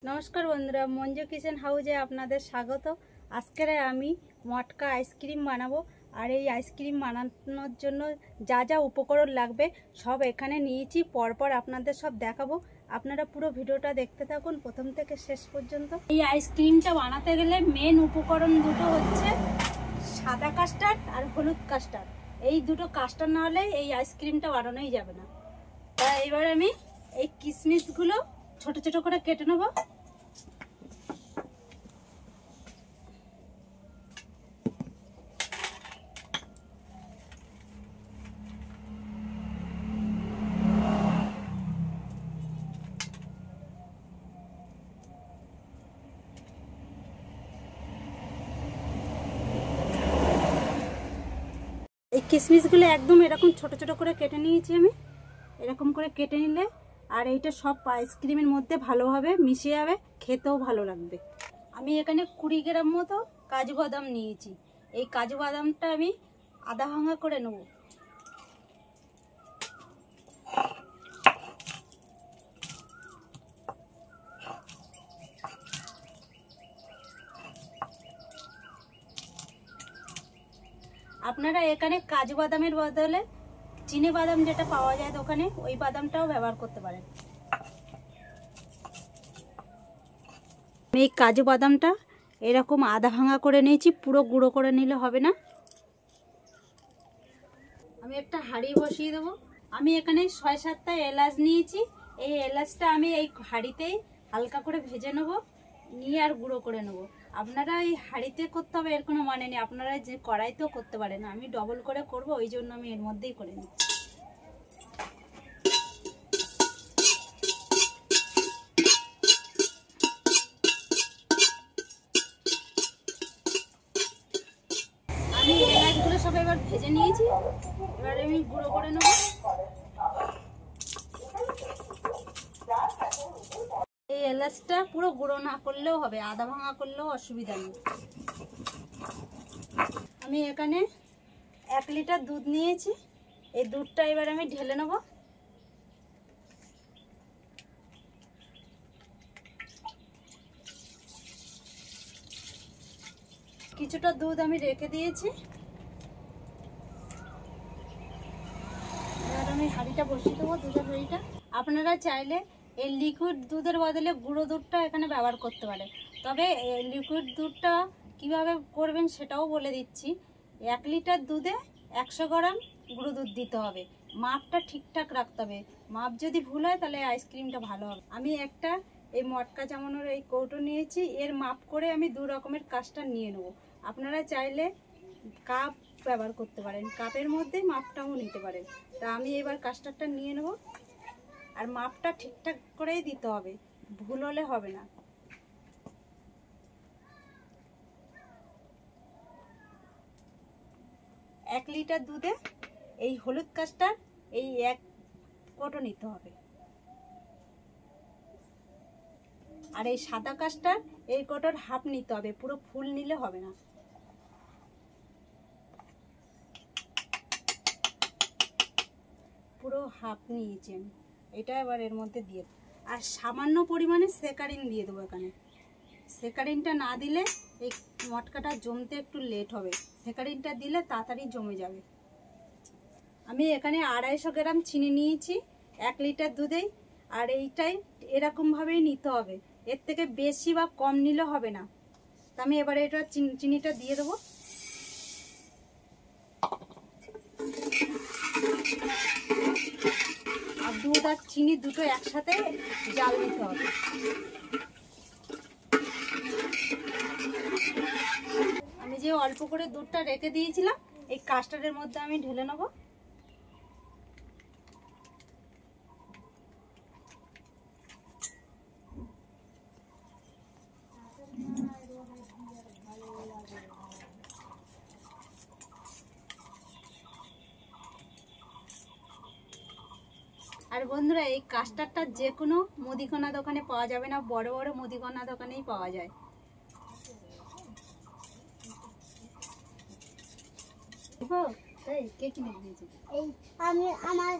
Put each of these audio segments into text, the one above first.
नमस्कार बंधुरा मंजू किचेन हाउजे आपनादेर स्वागत। आजके आमी मटका आइसक्रीम बानाबो और ये आइसक्रीम बानानोर जोन्नो जा जा उपकरण लागबे सब एखाने नियेछि। परपर आपनादेर सब देखाबो। आपनारा पुरो भिडियोटा देखते थाकुन प्रथम थेके शेष पर्यन्त। ये आइसक्रीमटा बानाते गेले मेन उपकरण दुटो हच्छे सादा कास्टार्ड और हलुद कास्टार्ड। এই দুটো কাস্টার্ড না হলে এই আইসক্রিমটা বানানোই যাবে না। তাই এবার আমি এই কিশমিশগুলো ছোট ছোট করে কেটে নেব। এই কিশমিশগুলো একদম এরকম ছোট ছোট করে কেটে নিয়েছি আমি। এরকম করে কেটে নিলে আর এইটা সব আইসক্রিমের মধ্যে ভালোভাবে মিশে যাবে, খেতেও ভালো লাগবে। আমি এখানে 20 গ্রাম মতো কাজু বাদাম নিয়েছি। এই কাজু বাদামটা আমি আধা ভাঙা করে নেব। আপনারা এখানে কাজু বাদামের বদলে চীনা বাদাম যেটা পাওয়া যায় দোকানে ওই বাদামটাও ব্যবহার করতে পারেন। আমি এই কাজু বাদামটা এরকম আধা ভাঙা করে নিয়েছি, পুরো গুঁড়ো করে নিলে হবে না। আমি একটা হাঁড়ি বসিয়ে দেবো। আমি এখানে 6-7টা এলাচ নিয়েছি। এই এলাচটা আমি এই হাঁড়িতেই হালকা করে ভেজে নেব, নিয়ে আর গুঁড়ো করে নেব। আপনারা এই হাঁড়িতে করতে হবে এর কোনো মানে নেই, আপনারা যে কড়াইতেও করতে পারেন। আমি ডবল করে করব, ওই জন্য আমি এর মধ্যেই করে নিচ্ছি। আমি এলাচগুলো সব এবার ভেজে নিয়েছি, এবার আমি গুঁড়ো করে নেব। এই এলাচটা পুরো গুঁড়ো না করলেও হবে, আধা ভাঙা করলেও অসুবিধা নেই। আমি এখানে 1 লিটার দুধ নিয়েছি। এই দুধটা এবার আমি ঢেলে নেব। কিছুটা দুধ আমি রেখে দিয়েছি। এবার আমি হাঁড়িটা বসিয়ে দেবো, দুধের হাঁড়িটা। আপনারা চাইলে এই লিকুইড দুধের বদলে গুঁড়ো দুধটা এখানে ব্যবহার করতে পারে। তবে লিকুইড দুধটা কিভাবে করবেন সেটাও বলে দিচ্ছি। 1 লিটার দুধে 100 গ্রাম গুঁড়ো দুধ দিতে হবে। মাপটা ঠিকঠাক রাখতে হবে। মাপ যদি ভুল হয় তাহলে আইসক্রিমটা ভালো হবে। আমি একটা এই মটকা জামানোর এই কৌটো নিয়েছি, এর মাপ করে আমি 2 রকমের কাস্টার্ড নিয়ে নেব। আপনারা চাইলে কাপ ব্যবহার করতে পারেন, কাপের মধ্যে মাপটাও নিতে পারেন। তা আমি এবার কাস্টার্ডটা নিয়ে নেব, আর মাপটা ঠিকঠাক করেই দিতে হবে, ভুল হলে হবে না। এক লিটার দুধে এই হলুদ কাস্টার্ড এই 1 কৌটো নিতে হবে, আর এই সাদা কাস্টার্ড এই কৌটোর হাফ নিতে হবে, পুরো ফুল নিলে হবে না। পুরো হাফ নিয়েছি আমি। এটা এবার এর মধ্যে দিয়ে দেবো, আর সামান্য পরিমাণে সেকারিন দিয়ে দেবো এখানে। সেকারিনটা না দিলে এই মটকাটা জমতে একটু লেট হবে, সেকারিনটা দিলে তাড়াতাড়ি জমে যাবে। আমি এখানে 250 গ্রাম চিনি নিয়েছি 1 লিটার দুধেই, আর এইটাই এরকমভাবেই নিতে হবে, এর থেকে বেশি বা কম নিলে হবে না। তা আমি এবারে এটা চিনিটা দিয়ে দেবো। আর দুধ আর চিনি দুটো একসাথে জাল নিতে হবে। আমি যে অল্প করে দুধটা রেখে দিয়েছিলাম এই কাস্টার্ডের মধ্যে আমি ঢেলে নেব। আর বন্ধুরা এই কাস্টার্ডটা যে কোনো মুদিখানা দোকানে পাওয়া যাবে না, বড় বড় মুদিখানা দোকানেই পাওয়া যায়। কে কিনে দিয়েছে? এই আমি আমার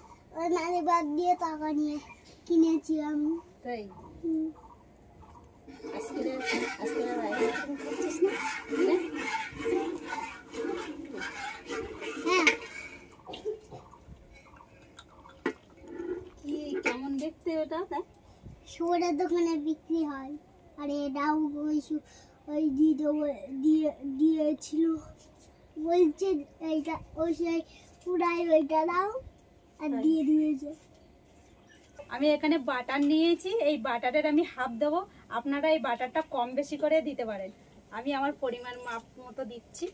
নানি বাদ দিয়ে টাকা নিয়ে কিনেছি আমি। তাই আজকে আর আইসক্রিম খাচ্ছিস না? হ্যাঁ কি কেমন দেখতে ওটা? দেখ শুয়োরের দোকানে বিক্রি হয়। আর এটাও ওই দিয়েছিল, বলছে এইটা ওই সেই পুরাই ওইটা দাও, আর দিয়ে দিয়েছে। আমি এখানে বাটার নিয়েছি, এই বাটারের আমি হাফ দেবো। আপনারা এই বাটারটা কম বেশি করে দিতে পারেন। আমি আমার পরিমাণ মাপ মতো দিচ্ছি।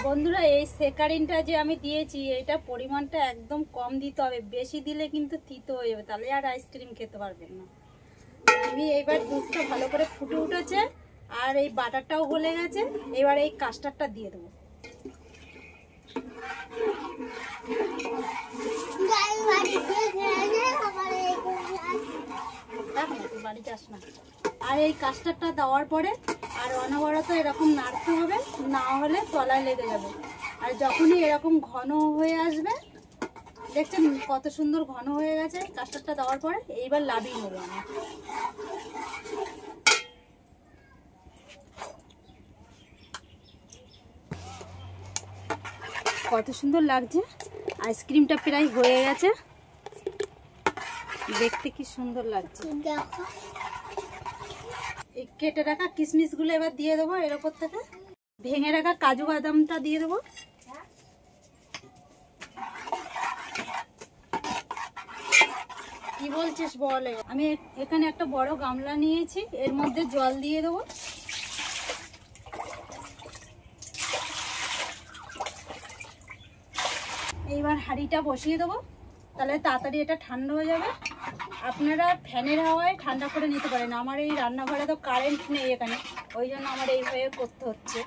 বন্ধুরা, এই সেকারিনটা যে আমি দিয়েছি এটা পরিমাণটা একদম কম দিতে হবে, বেশি দিলে কিন্তু তিতো হয়ে যাবে, তাহলে আর আইসক্রিম খেতে পারবেন না। আমি এইবার দুধটা ভালো করে ফুটে উঠেছে আর এই বাটারটাও গলে গেছে। এবার এই কাস্টার্ডটা দিয়ে দেবো। বাড়ি যাস না। আর এই কাস্টার্ডটা দেওয়ার পরে আর অনবরত এরকম নাড়তে হবে, না হলে তলায় লেগে যাবে। আর যখনই এরকম ঘন হয়ে আসবে, দেখছেন কত সুন্দর ঘন হয়ে গেছে কাস্টার্ডটা দেওয়ার পরে, এইবার লাবিয়ে নেবো আমি। কত সুন্দর লাগছে, আইসক্রিমটা প্রায় হয়ে গেছে, দেখতে কি সুন্দর লাগছে। এই কেটে রাখা কিশমিশ গুলো এবার দিয়ে দেবো এর উপর থেকে। ভেঙে রাখা কাজু বাদামটা দিয়ে দেবো। কি বলছিস বলে। আমি এখানে একটা বড় গামলা নিয়েছি, এর মধ্যে জল দিয়ে দেবো। এইবার হাঁড়িটা বসিয়ে দেবো, তাহলে তাড়াতাড়ি এটা ঠান্ডা হয়ে যাবে। আপনারা ফ্যানের হাওয়ায় ঠান্ডা করে নিতে পারেন। আমার এই রান্নাঘরে তো কারেন্ট নেই এখানে, ওই জন্য আমার এইভাবে করতে হচ্ছে।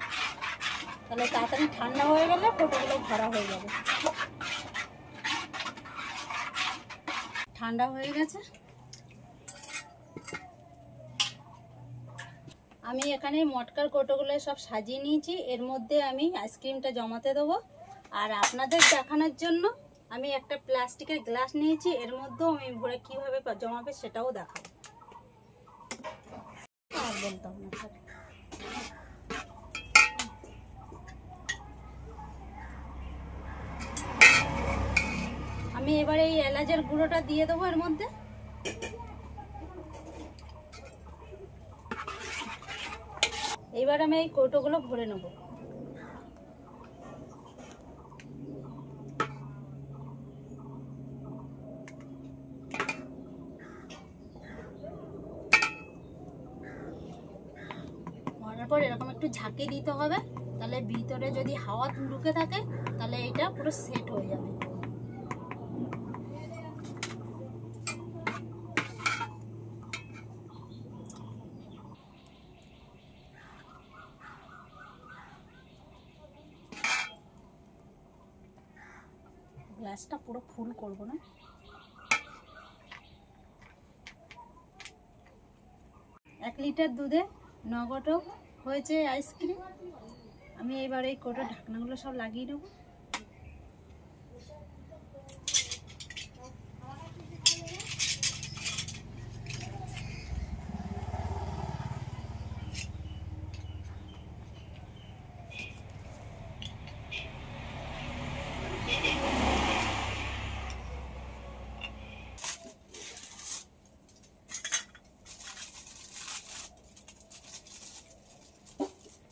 তাহলে তাড়াতাড়ি ঠান্ডা হয়ে গেলে কোটোগুলো ভরা হয়ে যাবে। ঠান্ডা হয়ে গেছে। আমি এখানে মটকার কোটোগুলো সব সাজিয়ে নিয়েছি, এর মধ্যে আমি আইসক্রিমটা জমাতে দেবো। আর আপনাদের দেখানোর জন্য আমি একটা প্লাস্টিকের গ্লাস নিয়েছি, এর মধ্যেও আমি ভরে কিভাবে জমাবে সেটাও দেখাবো। আর বলতাম না। আমি এবার এই এলাচের গুঁড়োটা দিয়ে দেবো এর মধ্যে। এবার আমি এই কৌটোগুলো ভরে নেব। ভরার পর এরকম একটু ঝাঁকি দিতে হবে, তাহলে ভিতরে যদি হাওয়া ঢুকে থাকে তাহলে এটা পুরো সেট হয়ে যাবে। গ্লাসটা পুরো ফুল করব না। 1 লিটার দুধে 9 ঘটক হয়েছে আইসক্রিম। আমি এবার এই কোটোর ঢাকনাগুলো সব লাগিয়ে নেব।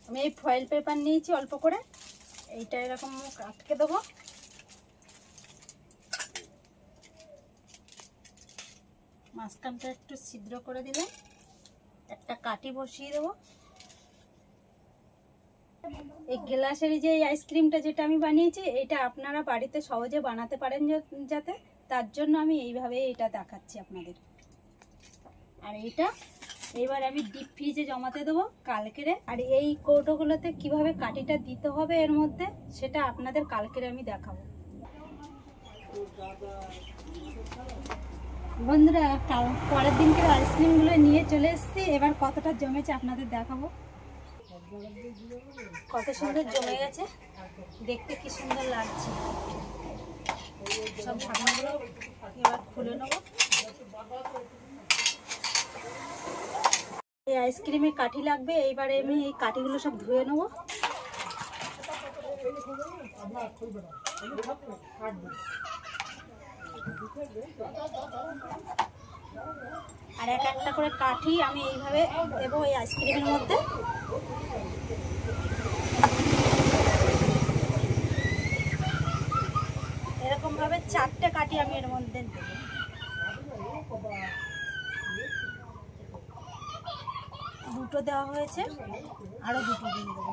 আমি এই ফয়েল পেপার নিয়েছি অল্প করে, এইটা এরকম মুখ আটকে দেবো। মাঝখানটা একটু ছিদ্র করে দিলে একটা কাঠি বসিয়ে দেবো। এই গ্লাসের যে আইসক্রিমটা যেটা আমি বানিয়েছি, এটা আপনারা বাড়িতে সহজে বানাতে পারেন যাতে, তার জন্য আমি এইভাবে এটা দেখাচ্ছি আপনাদের। আর এইটা এবার আমি ডিপ ফ্রিজে জমাতে দেবো কালকেরে। আর এই কৌটোগুলোতে কিভাবে কাঠিটা দিতে হবে এর মধ্যে, সেটা আপনাদের কালকেরে আমি দেখাবো। বন্ধুরা পরের দিনকে আইসক্রিমগুলো নিয়ে চলে এসেছি, এবার কতটা জমেছে আপনাদের দেখাবো। কত সুন্দর জমে গেছে, দেখতে কি সুন্দর লাগছে। সব ঢাকনাগুলো এবার খুলে নেব। এই আইসক্রিমে কাঠি লাগবে, এইবারে আমি এই কাঠিগুলো সব ধুয়ে নেব। আর এক একটা করে কাঠি আমি এইভাবে দেবো এই আইসক্রিমের মধ্যে। এরকম ভাবে 4টে কাঠি আমি এর মধ্যে দেবো। দুটো দেওয়া হয়েছে, আরো দুটো দিয়ে দেবো।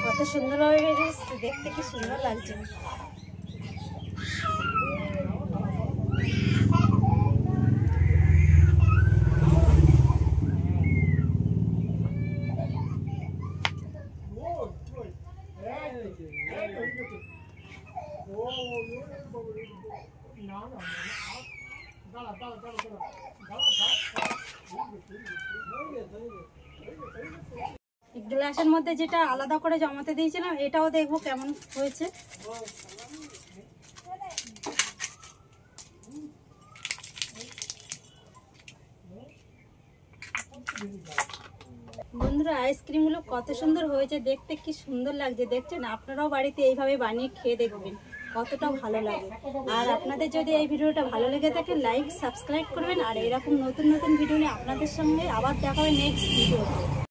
কত সুন্দরভাবে বেরিয়েছে, দেখতে কি সুন্দর লাগছে। গ্লাসের মধ্যে যেটা আলাদা করে জমাতে দিয়েছিলাম, এটাও দেখবো কেমন হয়েছে। বন্ধুরা আইসক্রিমগুলো কত সুন্দর হয়েছে, দেখতে কি সুন্দর লাগছে। দেখছেন, আপনারাও বাড়িতে এইভাবে বানিয়ে খেয়ে দেখবেন, কতটা ভালো লাগে। আর আপনাদের যদি এই ভিডিওটা ভালো লেগে থাকে, লাইক সাবস্ক্রাইব করবেন। আর এরকম নতুন নতুন ভিডিও নিয়ে আপনাদের সঙ্গে আবার দেখা হবে নেক্সট ভিডিওতে।